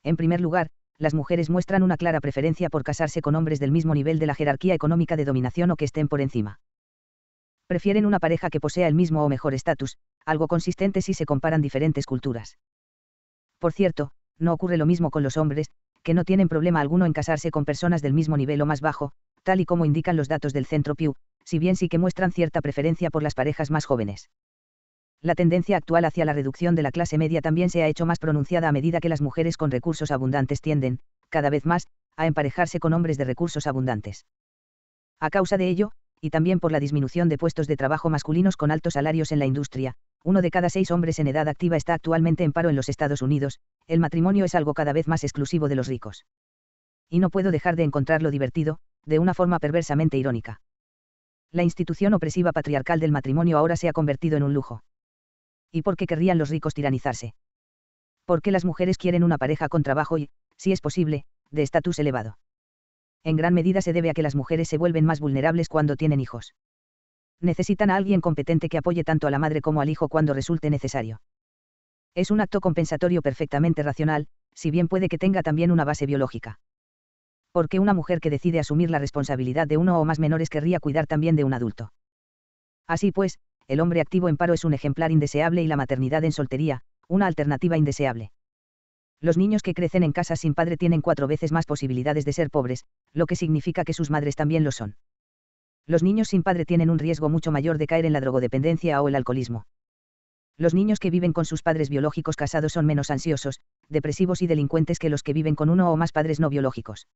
En primer lugar, las mujeres muestran una clara preferencia por casarse con hombres del mismo nivel de la jerarquía económica de dominación o que estén por encima. Prefieren una pareja que posea el mismo o mejor estatus, algo consistente si se comparan diferentes culturas. Por cierto, no ocurre lo mismo con los hombres, que no tienen problema alguno en casarse con personas del mismo nivel o más bajo, tal y como indican los datos del Centro Pew, si bien sí que muestran cierta preferencia por las parejas más jóvenes. La tendencia actual hacia la reducción de la clase media también se ha hecho más pronunciada a medida que las mujeres con recursos abundantes tienden, cada vez más, a emparejarse con hombres de recursos abundantes. A causa de ello, y también por la disminución de puestos de trabajo masculinos con altos salarios en la industria, 1 de cada 6 hombres en edad activa está actualmente en paro en los Estados Unidos, el matrimonio es algo cada vez más exclusivo de los ricos. Y no puedo dejar de encontrarlo divertido, de una forma perversamente irónica. La institución opresiva patriarcal del matrimonio ahora se ha convertido en un lujo. ¿Y por qué querrían los ricos tiranizarse? ¿Por qué las mujeres quieren una pareja con trabajo y, si es posible, de estatus elevado? En gran medida se debe a que las mujeres se vuelven más vulnerables cuando tienen hijos. Necesitan a alguien competente que apoye tanto a la madre como al hijo cuando resulte necesario. Es un acto compensatorio perfectamente racional, si bien puede que tenga también una base biológica. Porque una mujer que decide asumir la responsabilidad de uno o más menores querría cuidar también de un adulto. Así pues, el hombre activo en paro es un ejemplar indeseable y la maternidad en soltería, una alternativa indeseable. Los niños que crecen en casas sin padre tienen 4 veces más posibilidades de ser pobres, lo que significa que sus madres también lo son. Los niños sin padre tienen un riesgo mucho mayor de caer en la drogodependencia o el alcoholismo. Los niños que viven con sus padres biológicos casados son menos ansiosos, depresivos y delincuentes que los que viven con uno o más padres no biológicos.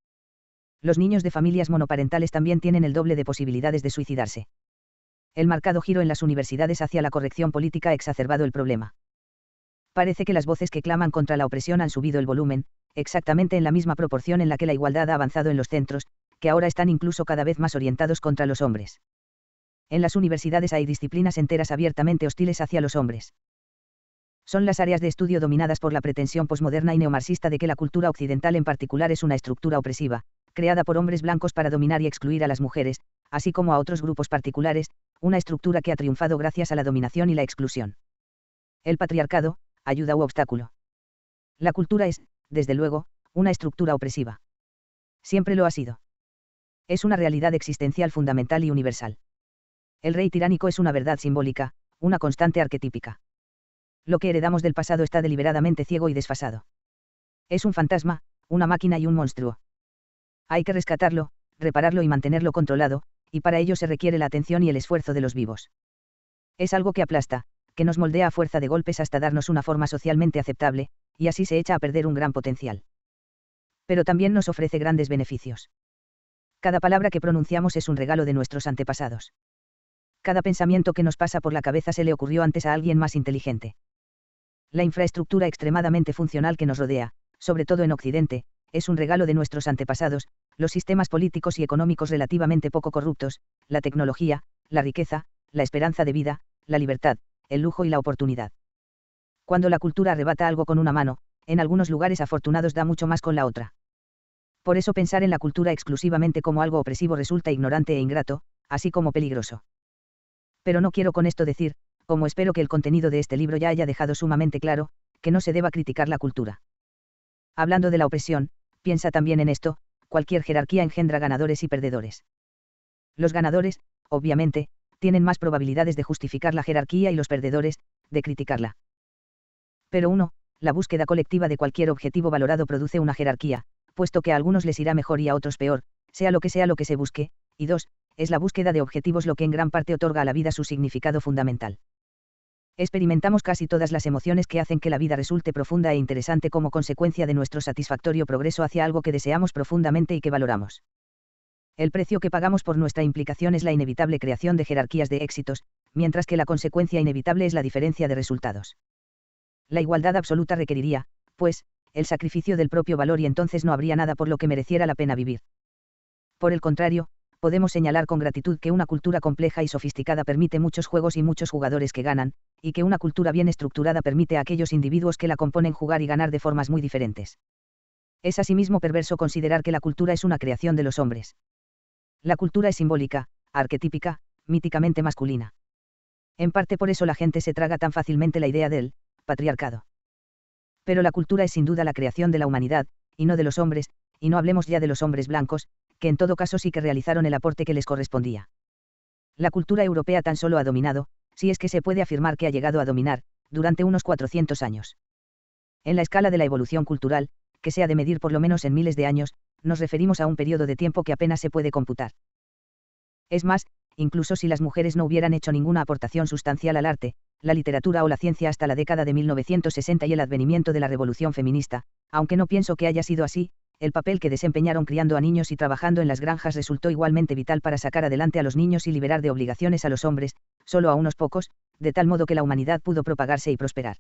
Los niños de familias monoparentales también tienen el doble de posibilidades de suicidarse. El marcado giro en las universidades hacia la corrección política ha exacerbado el problema. Parece que las voces que claman contra la opresión han subido el volumen, exactamente en la misma proporción en la que la igualdad ha avanzado en los centros, que ahora están incluso cada vez más orientados contra los hombres. En las universidades hay disciplinas enteras abiertamente hostiles hacia los hombres. Son las áreas de estudio dominadas por la pretensión posmoderna y neomarxista de que la cultura occidental en particular es una estructura opresiva, creada por hombres blancos para dominar y excluir a las mujeres, así como a otros grupos particulares, una estructura que ha triunfado gracias a la dominación y la exclusión. El patriarcado, ayuda u obstáculo. La cultura es, desde luego, una estructura opresiva. Siempre lo ha sido. Es una realidad existencial fundamental y universal. El rey tiránico es una verdad simbólica, una constante arquetípica. Lo que heredamos del pasado está deliberadamente ciego y desfasado. Es un fantasma, una máquina y un monstruo. Hay que rescatarlo, repararlo y mantenerlo controlado, y para ello se requiere la atención y el esfuerzo de los vivos. Es algo que aplasta, que nos moldea a fuerza de golpes hasta darnos una forma socialmente aceptable, y así se echa a perder un gran potencial. Pero también nos ofrece grandes beneficios. Cada palabra que pronunciamos es un regalo de nuestros antepasados. Cada pensamiento que nos pasa por la cabeza se le ocurrió antes a alguien más inteligente. La infraestructura extremadamente funcional que nos rodea, sobre todo en Occidente, es un regalo de nuestros antepasados, los sistemas políticos y económicos relativamente poco corruptos, la tecnología, la riqueza, la esperanza de vida, la libertad, el lujo y la oportunidad. Cuando la cultura arrebata algo con una mano, en algunos lugares afortunados da mucho más con la otra. Por eso pensar en la cultura exclusivamente como algo opresivo resulta ignorante e ingrato, así como peligroso. Pero no quiero con esto decir, como espero que el contenido de este libro ya haya dejado sumamente claro, que no se deba criticar la cultura. Hablando de la opresión, piensa también en esto, cualquier jerarquía engendra ganadores y perdedores. Los ganadores, obviamente, tienen más probabilidades de justificar la jerarquía y los perdedores, de criticarla. Pero 1, la búsqueda colectiva de cualquier objetivo valorado produce una jerarquía, puesto que a algunos les irá mejor y a otros peor, sea lo que se busque, y 2, es la búsqueda de objetivos lo que en gran parte otorga a la vida su significado fundamental. Experimentamos casi todas las emociones que hacen que la vida resulte profunda e interesante como consecuencia de nuestro satisfactorio progreso hacia algo que deseamos profundamente y que valoramos. El precio que pagamos por nuestra implicación es la inevitable creación de jerarquías de éxitos, mientras que la consecuencia inevitable es la diferencia de resultados. La igualdad absoluta requeriría, pues, el sacrificio del propio valor y entonces no habría nada por lo que mereciera la pena vivir. Por el contrario, podemos señalar con gratitud que una cultura compleja y sofisticada permite muchos juegos y muchos jugadores que ganan, y que una cultura bien estructurada permite a aquellos individuos que la componen jugar y ganar de formas muy diferentes. Es asimismo perverso considerar que la cultura es una creación de los hombres. La cultura es simbólica, arquetípica, míticamente masculina. En parte por eso la gente se traga tan fácilmente la idea del patriarcado. Pero la cultura es sin duda la creación de la humanidad, y no de los hombres, y no hablemos ya de los hombres blancos, que en todo caso sí que realizaron el aporte que les correspondía. La cultura europea tan solo ha dominado, si es que se puede afirmar que ha llegado a dominar, durante unos 400 años. En la escala de la evolución cultural, que se ha de medir por lo menos en miles de años, nos referimos a un periodo de tiempo que apenas se puede computar. Es más, incluso si las mujeres no hubieran hecho ninguna aportación sustancial al arte, la literatura o la ciencia hasta la década de 1960 y el advenimiento de la revolución feminista, aunque no pienso que haya sido así, el papel que desempeñaron criando a niños y trabajando en las granjas resultó igualmente vital para sacar adelante a los niños y liberar de obligaciones a los hombres, solo a unos pocos, de tal modo que la humanidad pudo propagarse y prosperar.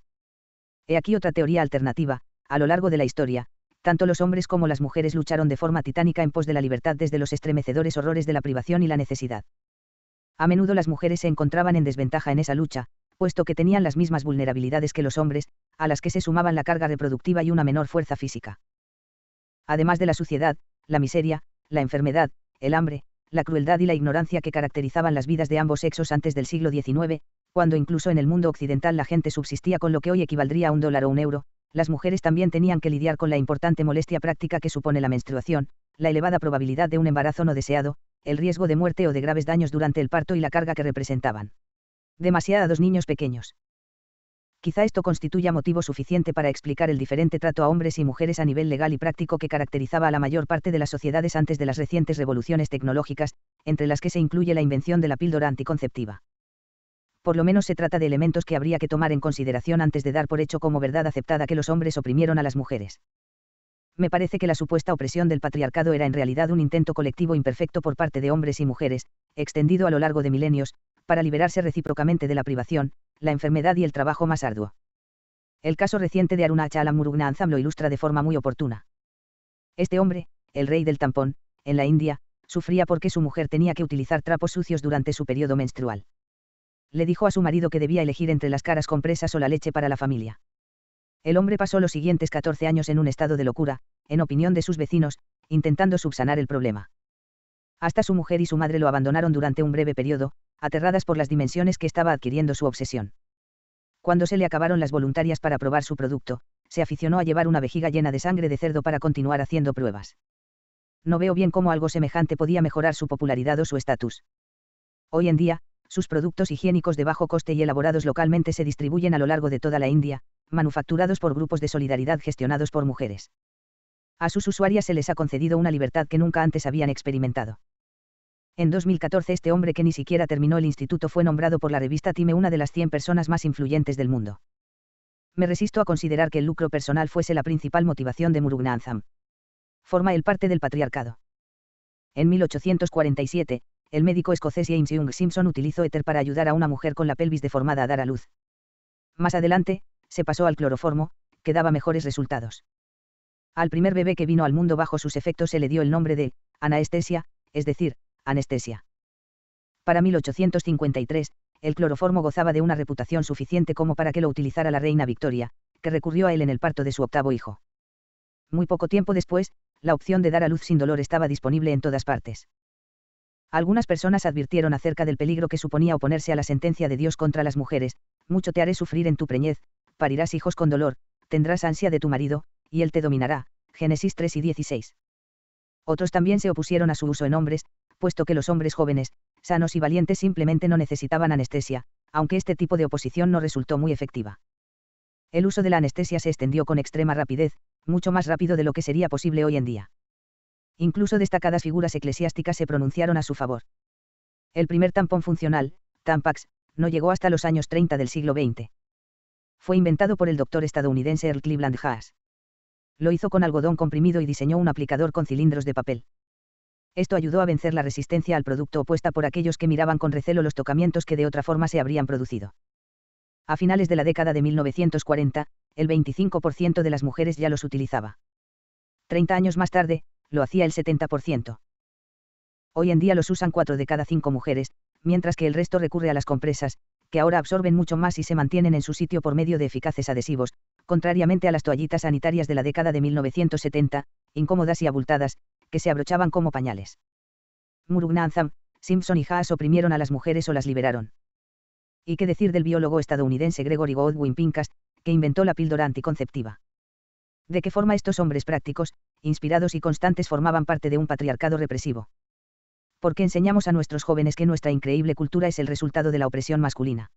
He aquí otra teoría alternativa: a lo largo de la historia, tanto los hombres como las mujeres lucharon de forma titánica en pos de la libertad desde los estremecedores horrores de la privación y la necesidad. A menudo las mujeres se encontraban en desventaja en esa lucha, puesto que tenían las mismas vulnerabilidades que los hombres, a las que se sumaban la carga reproductiva y una menor fuerza física. Además de la suciedad, la miseria, la enfermedad, el hambre, la crueldad y la ignorancia que caracterizaban las vidas de ambos sexos antes del siglo XIX, cuando incluso en el mundo occidental la gente subsistía con lo que hoy equivaldría a $1 o €1, las mujeres también tenían que lidiar con la importante molestia práctica que supone la menstruación, la elevada probabilidad de un embarazo no deseado, el riesgo de muerte o de graves daños durante el parto y la carga que representaban. Demasiados niños pequeños. Quizá esto constituya motivo suficiente para explicar el diferente trato a hombres y mujeres a nivel legal y práctico que caracterizaba a la mayor parte de las sociedades antes de las recientes revoluciones tecnológicas, entre las que se incluye la invención de la píldora anticonceptiva. Por lo menos se trata de elementos que habría que tomar en consideración antes de dar por hecho como verdad aceptada que los hombres oprimieron a las mujeres. Me parece que la supuesta opresión del patriarcado era en realidad un intento colectivo imperfecto por parte de hombres y mujeres, extendido a lo largo de milenios, para liberarse recíprocamente de la privación, la enfermedad y el trabajo más arduo. El caso reciente de Arunachalam Murugnantham lo ilustra de forma muy oportuna. Este hombre, el rey del tampón, en la India, sufría porque su mujer tenía que utilizar trapos sucios durante su periodo menstrual. Le dijo a su marido que debía elegir entre las caras compresas o la leche para la familia. El hombre pasó los siguientes 14 años en un estado de locura, en opinión de sus vecinos, intentando subsanar el problema. Hasta su mujer y su madre lo abandonaron durante un breve periodo, aterradas por las dimensiones que estaba adquiriendo su obsesión. Cuando se le acabaron las voluntarias para probar su producto, se aficionó a llevar una vejiga llena de sangre de cerdo para continuar haciendo pruebas. No veo bien cómo algo semejante podía mejorar su popularidad o su estatus. Hoy en día, sus productos higiénicos de bajo coste y elaborados localmente se distribuyen a lo largo de toda la India, manufacturados por grupos de solidaridad gestionados por mujeres. A sus usuarias se les ha concedido una libertad que nunca antes habían experimentado. En 2014 este hombre que ni siquiera terminó el instituto fue nombrado por la revista Time una de las 100 personas más influyentes del mundo. Me resisto a considerar que el lucro personal fuese la principal motivación de Murugnantham. Forma él parte del patriarcado. En 1847, el médico escocés James Young Simpson utilizó éter para ayudar a una mujer con la pelvis deformada a dar a luz. Más adelante, se pasó al cloroformo, que daba mejores resultados. Al primer bebé que vino al mundo bajo sus efectos se le dio el nombre de anestesia, es decir, anestesia. Para 1853, el cloroformo gozaba de una reputación suficiente como para que lo utilizara la reina Victoria, que recurrió a él en el parto de su octavo hijo. Muy poco tiempo después, la opción de dar a luz sin dolor estaba disponible en todas partes. Algunas personas advirtieron acerca del peligro que suponía oponerse a la sentencia de Dios contra las mujeres: mucho te haré sufrir en tu preñez, parirás hijos con dolor, tendrás ansia de tu marido, y él te dominará. Génesis 3:16. Otros también se opusieron a su uso en hombres, puesto que los hombres jóvenes, sanos y valientes simplemente no necesitaban anestesia, aunque este tipo de oposición no resultó muy efectiva. El uso de la anestesia se extendió con extrema rapidez, mucho más rápido de lo que sería posible hoy en día. Incluso destacadas figuras eclesiásticas se pronunciaron a su favor. El primer tampón funcional, Tampax, no llegó hasta los años 30 del siglo XX. Fue inventado por el doctor estadounidense Earl Cleveland Haas. Lo hizo con algodón comprimido y diseñó un aplicador con cilindros de papel. Esto ayudó a vencer la resistencia al producto opuesta por aquellos que miraban con recelo los tocamientos que de otra forma se habrían producido. A finales de la década de 1940, el 25% de las mujeres ya los utilizaba. 30 años más tarde, lo hacía el 70%. Hoy en día los usan 4 de cada 5 mujeres, mientras que el resto recurre a las compresas, que ahora absorben mucho más y se mantienen en su sitio por medio de eficaces adhesivos, contrariamente a las toallitas sanitarias de la década de 1970, incómodas y abultadas, que se abrochaban como pañales. Murugnantham, Simpson y Haas oprimieron a las mujeres o las liberaron. ¿Y qué decir del biólogo estadounidense Gregory Godwin Pincus, que inventó la píldora anticonceptiva? ¿De qué forma estos hombres prácticos, inspirados y constantes formaban parte de un patriarcado represivo? ¿Por qué enseñamos a nuestros jóvenes que nuestra increíble cultura es el resultado de la opresión masculina?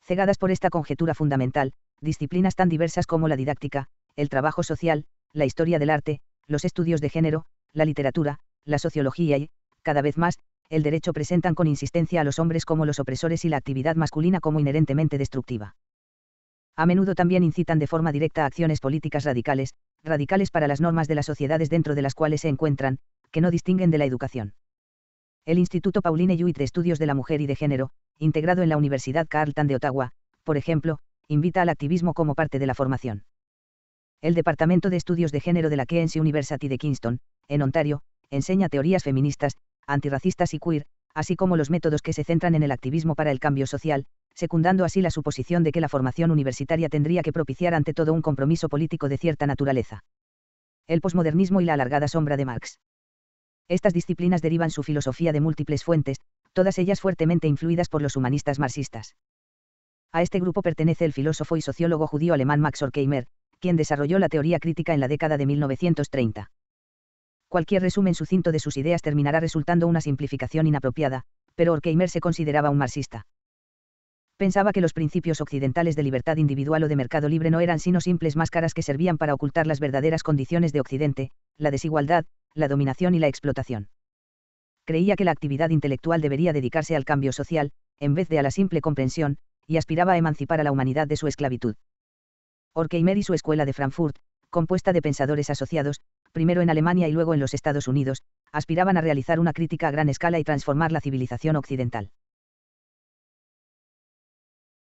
Cegadas por esta conjetura fundamental, disciplinas tan diversas como la didáctica, el trabajo social, la historia del arte, los estudios de género, la literatura, la sociología y, cada vez más, el derecho presentan con insistencia a los hombres como los opresores y la actividad masculina como inherentemente destructiva. A menudo también incitan de forma directa a acciones políticas radicales para las normas de las sociedades dentro de las cuales se encuentran, que no distinguen de la educación. El Instituto Pauline Hewitt de Estudios de la Mujer y de Género, integrado en la Universidad Carleton de Ottawa, por ejemplo, invita al activismo como parte de la formación. El Departamento de Estudios de Género de la Queen's University de Kingston, en Ontario, enseña teorías feministas, antirracistas y queer, así como los métodos que se centran en el activismo para el cambio social, secundando así la suposición de que la formación universitaria tendría que propiciar ante todo un compromiso político de cierta naturaleza. El posmodernismo y la alargada sombra de Marx. Estas disciplinas derivan su filosofía de múltiples fuentes, todas ellas fuertemente influidas por los humanistas marxistas. A este grupo pertenece el filósofo y sociólogo judío alemán Max Horkheimer, quien desarrolló la teoría crítica en la década de 1930. Cualquier resumen sucinto de sus ideas terminará resultando una simplificación inapropiada, pero Horkheimer se consideraba un marxista. Pensaba que los principios occidentales de libertad individual o de mercado libre no eran sino simples máscaras que servían para ocultar las verdaderas condiciones de Occidente, la desigualdad, la dominación y la explotación. Creía que la actividad intelectual debería dedicarse al cambio social, en vez de a la simple comprensión, y aspiraba a emancipar a la humanidad de su esclavitud. Horkheimer y su escuela de Frankfurt, compuesta de pensadores asociados, primero en Alemania y luego en los Estados Unidos, aspiraban a realizar una crítica a gran escala y transformar la civilización occidental.